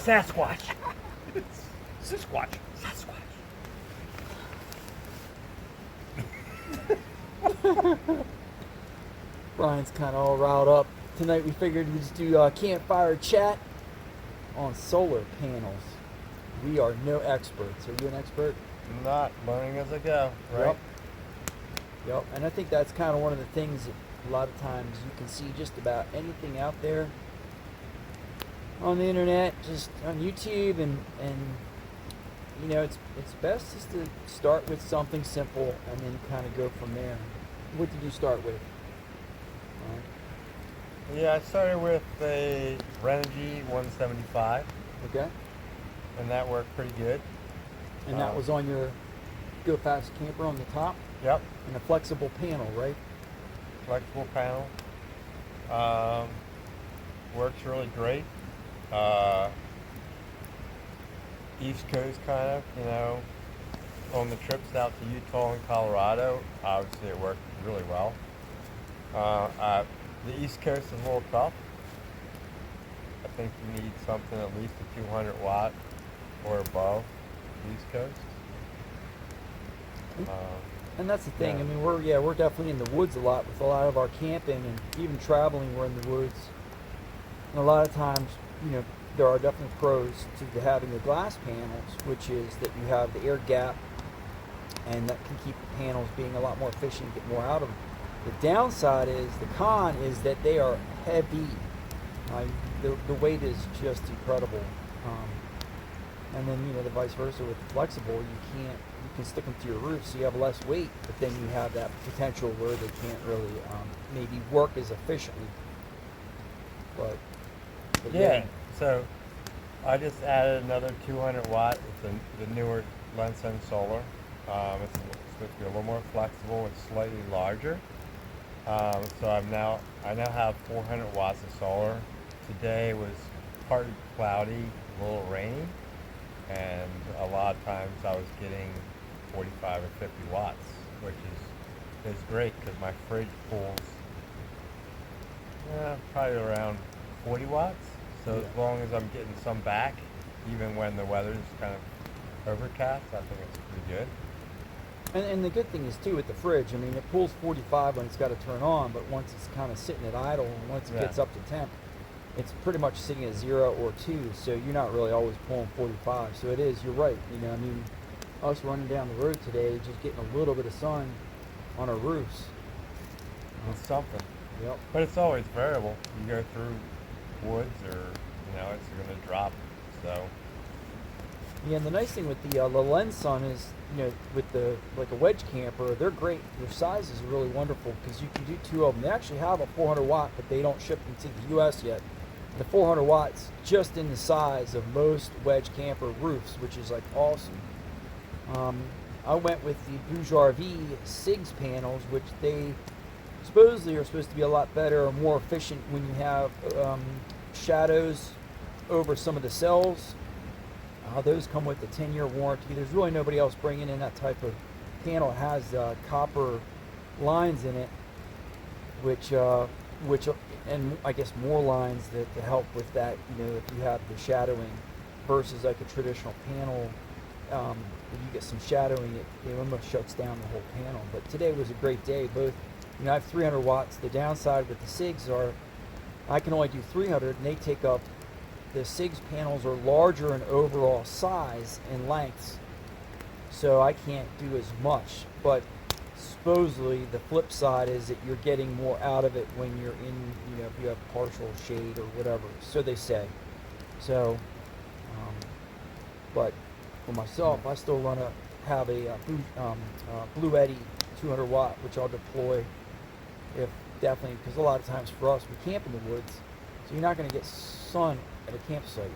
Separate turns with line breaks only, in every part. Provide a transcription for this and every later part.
Sasquatch.
Sasquatch.
Brian's kind of all riled up. Tonight we figured we'd just do a campfire chat on solar panels. We are no experts. Are you an expert?
Not learning as I go, right?
Yep. And I think that's kind of one of the things that a lot of times you can see just about anything out there on the internet, just on YouTube, and you know, it's best just to start with something simple and then kind of go from there. What did you start with?
Yeah, I started with a Renogy 175.
Okay.
And that worked pretty good.
And that was on your Go Fast camper on the top?
Yep.
And a flexible panel, right?
Flexible panel. Works really great. East Coast kind of, you know, on the trips out to Utah and Colorado, obviously it worked really well. The East Coast is a little tough. I think you need something at least a 200 watt or above the East Coast.
And that's the thing.
Yeah.
I mean, we're definitely in the woods a lot with a lot of our camping, and even traveling. We're in the woods, and a lot of times, you know, there are definitely pros to having the glass panels, which is that you have the air gap, and that can keep the panels being a lot more efficient and get more out of them. The downside is, the con is that they are heavy. The weight is just incredible. And then, you know, the vice versa with the flexible, you can stick them to your roof, so you have less weight, but then you have that potential where they can't really maybe work as efficiently. But
yeah, so I just added another 200 watt. It's the newer Lensen solar. It's supposed to be a little more flexible. It's slightly larger. So I now have 400 watts of solar. Today was partly cloudy, a little rainy, and a lot of times I was getting 45 or 50 watts, which is great because my fridge pulls probably around 40 watts. So as long as I'm getting some back, even when the weather's kind of overcast, I think it's pretty good.
And the good thing is too with the fridge, I mean, it pulls 45 when it's got to turn on, but once it's kind of sitting at idle, and once it gets up to temp, it's pretty much sitting at 0 or 2, so you're not really always pulling 45. So it is, you're right, you know, I mean, us running down the road today, just getting a little bit of sun on our roofs.
It's something.
Yep.
But it's always variable. You go through woods, or you know, it's going to drop. So.
Yeah, and the nice thing with the Lensen is, you know, with the like a wedge camper, they're great. Their size is really wonderful because you can do 2 of them. They actually have a 400 watt, but they don't ship them to the U.S. yet. The 400 watts just in the size of most wedge camper roofs, which is like awesome. I went with the Bourgeois SIGS panels, which they supposedly are supposed to be a lot better or more efficient when you have shadows over some of the cells. Those come with a 10-year warranty. There's really nobody else bringing in that type of panel. It has copper lines in it, which and I guess more lines to help with that. You know, if you have the shadowing versus like a traditional panel, if you get some shadowing, it almost shuts down the whole panel. But today was a great day. Both, you know, I have 300 watts. The downside with the SIGs are I can only do 300, and they take up. The SIGS panels are larger in overall size and lengths, so I can't do as much. But supposedly the flip side is that you're getting more out of it when you're in, you know, if you have partial shade or whatever. So they say. So, but for myself, I still want to have a Bluetti 200 watt, which I'll deploy if definitely, because a lot of times for us, we camp in the woods, so you're not going to get sun at a campsite.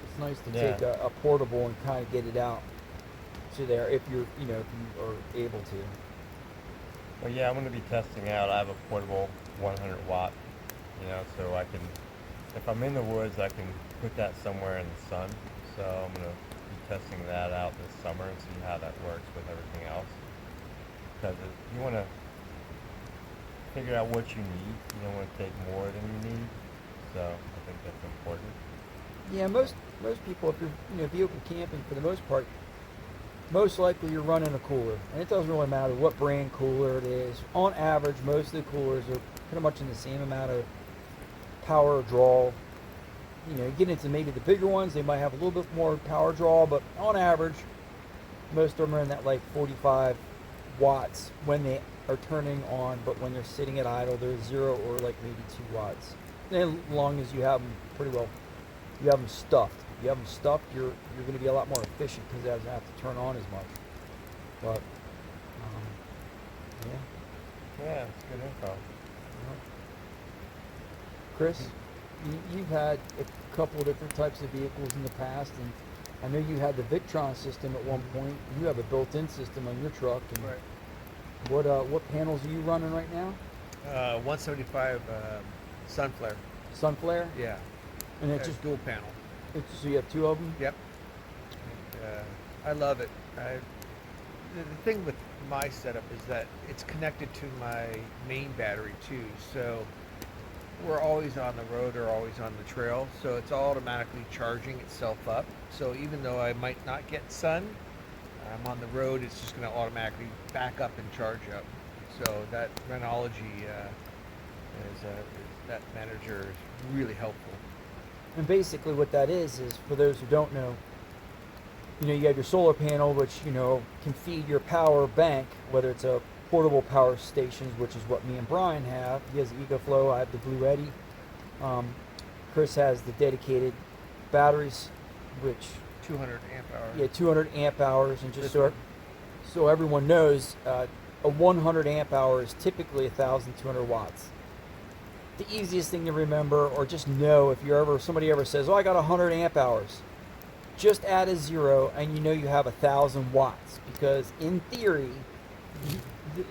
It's nice to take a portable and kind of get it out to there if you're, you know, if you are able to.
Well, yeah, I'm going to be testing out. I have a portable 100 watt, you know, so I can, if I'm in the woods, I can put that somewhere in the sun. So I'm going to be testing that out this summer and see how that works with everything else. Because you want to figure out what you need. You don't want to take more than you need. So I think that's important.
Yeah, most people, if you're vehicle camping for the most part, most likely you're running a cooler, and it doesn't really matter what brand cooler it is. On average, most of the coolers are pretty much in the same amount of power draw. You get into maybe the bigger ones, they might have a little bit more power draw, but on average, most of them are in that like 45 watts when they are turning on, but when they're sitting at idle, they're 0 or like maybe 2 watts. As long as you have them pretty well, you have them stuffed. If you have them stuffed, you're going to be a lot more efficient because it doesn't have to turn on as much. But
Yeah, it's good info.
Chris, you've had a couple of different types of vehicles in the past, and I know you had the Victron system at one point. You have a built-in system on your truck. And
Right.
what panels are you running right now?
175 Sunflare.
Sunflare?
Yeah.
And it's
It's
just
dual panel.
so you have 2 of them?
Yep. And, I love it. The thing with my setup is that it's connected to my main battery too. So we're always on the road or always on the trail. So it's automatically charging itself up. So even though I might not get sun, I'm on the road, it's just going to automatically back up and charge up. So that Renology that manager is really helpful.
And basically what that is for those who don't know, you have your solar panel, which, can feed your power bank, whether it's a portable power stations, which is what me and Brian have. He has the EcoFlow, I have the Bluetti. Chris has the dedicated batteries, which
200 amp hour.
Yeah, 200 amp hours, and just
This one.
so everyone knows, a 100 amp hour is typically 1,200 watts. The easiest thing to remember, or just know, if somebody ever says, "Oh, I got 100 amp hours," just add a 0, and you have 1,000 watts. Because in theory,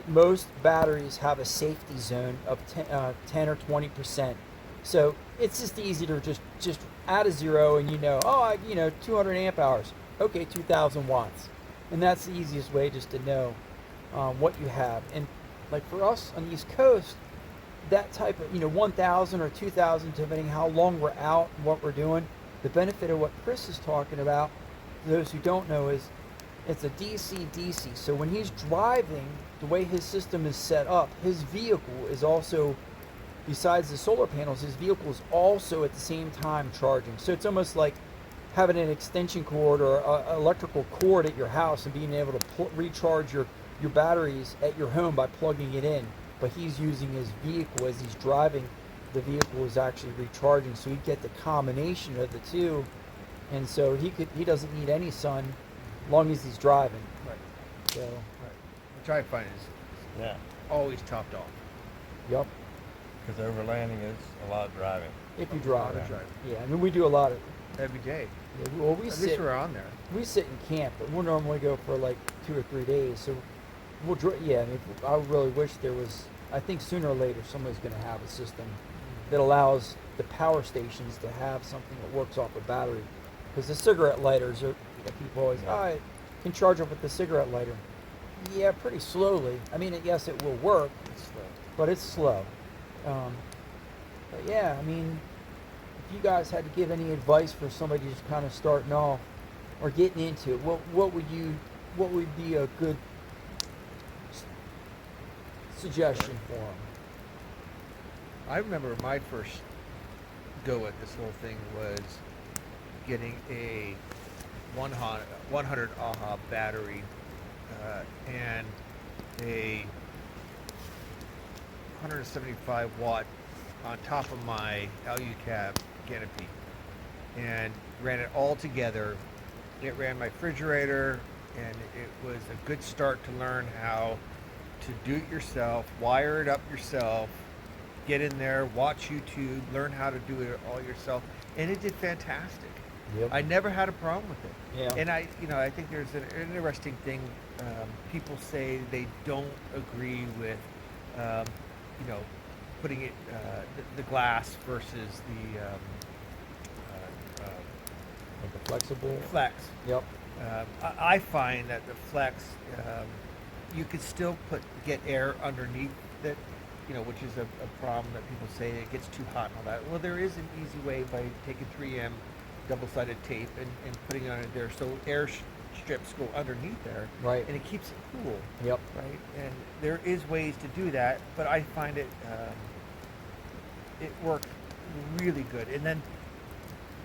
most batteries have a safety zone of 10 or 20%. So it's just easy to just add a 0, and 200 amp hours. Okay, 2,000 watts, and that's the easiest way just to know what you have. And like for us on the East Coast, that type of 1,000 or 2,000, depending how long we're out and what we're doing. The benefit of what Chris is talking about, for those who don't know, is it's a DC-DC. So when he's driving, the way his system is set up, his vehicle is also, besides the solar panels, his vehicle is also at the same time charging. So it's almost like having an extension cord or an electrical cord at your house and being able to recharge your batteries at your home by plugging it in. But he's using his vehicle as he's driving. The vehicle is actually recharging, so you get the combination of the two, and so he doesn't need any sun as long as he's driving.
Right.
So,
Right. Which I find is
Yeah,
always topped off.
yep.
because overlanding is a lot of driving.
If you drive,
That's right.
yeah. I mean, we do a lot of.
Every day.
Yeah, we
At least
sit.
we're on there.
We sit in camp, but we'll normally go for like 2 or 3 days. So yeah. I mean, I really wish there was. I think sooner or later somebody's going to have a system that allows the power stations to have something that works off a battery. Because the cigarette lighters are, people always, I can charge up with the cigarette lighter. Yeah, pretty slowly. I mean, yes, it will work,
It's slow.
but it's slow. But yeah, I mean, if you guys had to give any advice for somebody just kind of starting off or getting into it, what would be a good suggestion for them?
I remember my first go at this whole thing was getting a 100 AHA battery and a 175 watt on top of my LU cab canopy, and ran it all together. It ran my refrigerator, and it was a good start to learn how to do it yourself, wire it up yourself, get in there, watch YouTube, learn how to do it all yourself, and it did fantastic.
Yep.
I never had a problem with it.
Yeah.
And I think there's an interesting thing. People say they don't agree with, putting it the glass versus the
Like a flexible.
flex.
Yep.
I find that the flex, you could still get air underneath it, which is a problem that people say it gets too hot and all that. Well, there is an easy way by taking 3M double-sided tape and putting it on it there so air strips go underneath there.
Right.
And it keeps it cool.
Yep.
Right. And there is ways to do that, but I find it it worked really good. And then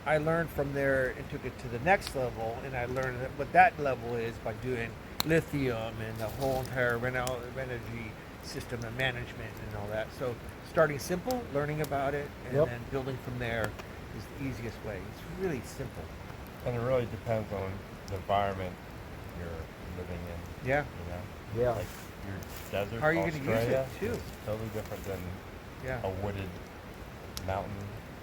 I learned from there and took it to the next level, and I learned that what that level is by doing lithium and the whole entire energy system and management and all that. So starting simple, learning about it, and
Yep.
then building from there is the easiest way. It's really simple.
And it really depends on the environment you're living in.
Yeah.
You know,
Yeah.
like your desert,
How are you gonna use it,
Australia,
too?
is totally different than
Yeah.
a wooded mountain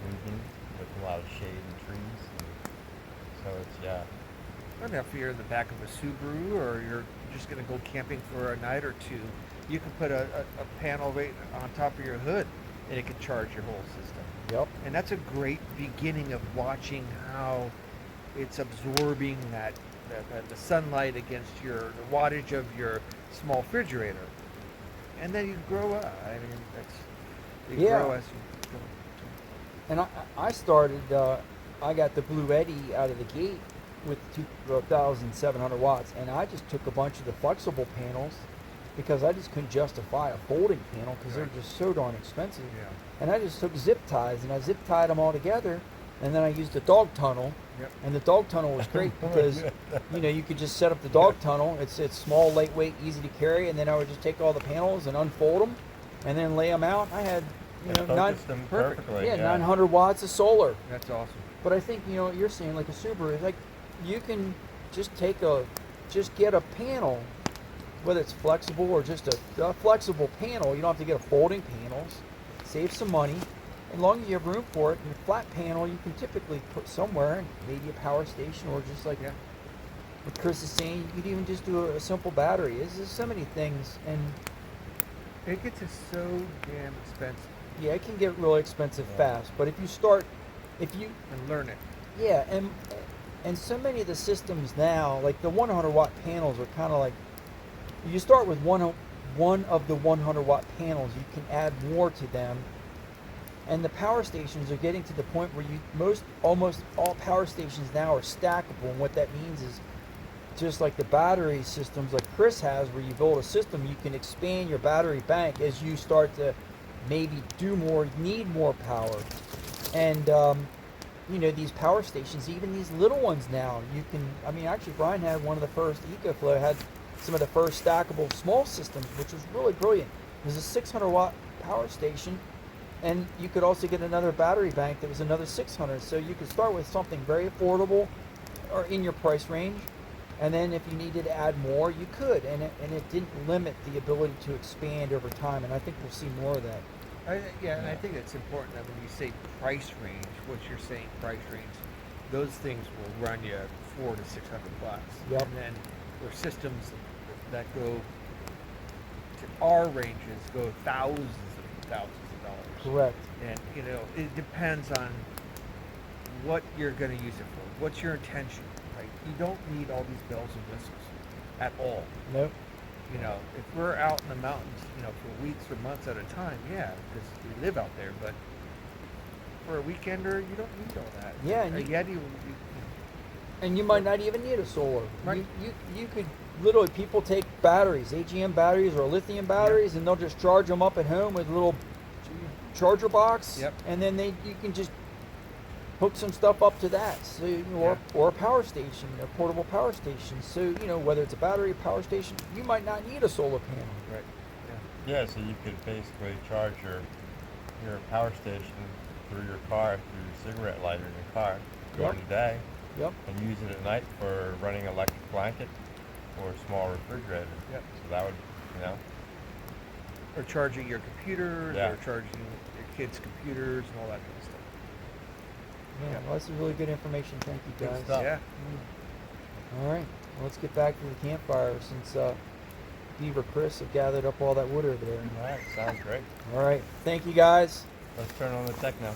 region with a lot of shade and trees. And so it's
I don't know if you're in the back of a Subaru or you're just going to go camping for a night or two, you can put a panel right on top of your hood and it can charge your whole system.
Yep.
And that's a great beginning of watching how it's absorbing the sunlight against the wattage of your small refrigerator. And then you grow up. I mean,
Yeah.
grow as you go.
And I started, I got the Bluetti out of the gate with 2,700 watts, and I just took a bunch of the flexible panels because I just couldn't justify a folding panel because they're just so darn expensive.
Yeah.
And I just took zip ties and I zip tied them all together, and then I used a dog tunnel.
Yep.
And the dog tunnel was great because you could just set up the dog tunnel. It's small, lightweight, easy to carry, and then I would just take all the panels and unfold them, and then lay them out. I had
focused them
perfect.
perfectly.
900 watts of solar.
That's awesome.
But I think what you're saying, like a Subaru, is like you can just get a panel, whether it's flexible or just a flexible panel. You don't have to get a folding panels. Save some money. As long as you have room for it, and a flat panel you can typically put somewhere, maybe a power station, or just like what Chris is saying, you could even just do a simple battery. There's so many things, and
It gets so damn expensive.
yeah, it can get really expensive fast. But if you
And learn it.
yeah, and so many of the systems now, like the 100 watt panels, are kind of like you start with one of the 100 watt panels, you can add more to them. And the power stations are getting to the point where almost all power stations now are stackable. And what that means is just like the battery systems like Chris has, where you build a system, you can expand your battery bank as you start to maybe need more power. And these power stations, even these little ones now, actually Brian had one of the first, EcoFlow had some of the first stackable small systems, which was really brilliant. There's a 600 watt power station, and you could also get another battery bank that was another 600. So you could start with something very affordable or in your price range, and then if you needed to add more, you could, and it didn't limit the ability to expand over time. And I think we'll see more of that.
And I think it's important that when you say price range, what you're saying price range, those things will run you $400 to $600.
Yep.
And then there are systems that go to our ranges go thousands of dollars.
Correct.
And it depends on what you're going to use it for. What's your intention, right? You don't need all these bells and whistles at all.
Nope.
If we're out in the mountains, for weeks or months at a time, yeah, because we live out there. But for a weekender, you don't need all that.
Yeah,
a
and
Yeti.
And you might not even need a solar.
Right.
You could literally, people take batteries, AGM batteries or lithium batteries, and they'll just charge them up at home with a little charger box.
Yep.
And then you can just hook some stuff up to that. So or a power station, a portable power station. So whether it's a battery, power station, you might not need a solar panel.
Right.
Yeah, so you could basically charge your power station through your car, through your cigarette lighter in your car during the day.
Yep.
And use it at night for running an electric blanket or a small refrigerator.
Yep.
So that would,
Or charging your computers,
Yeah.
or charging your kids' computers, and all that kind of stuff.
Yeah, well, that's really good information. Thank you,
Good
guys.
stuff.
Yeah.
All right, well, let's get back to the campfire since Beaver Chris have gathered up all that wood over there.
All right, sounds great.
All right, thank you, guys.
Let's turn on the techno.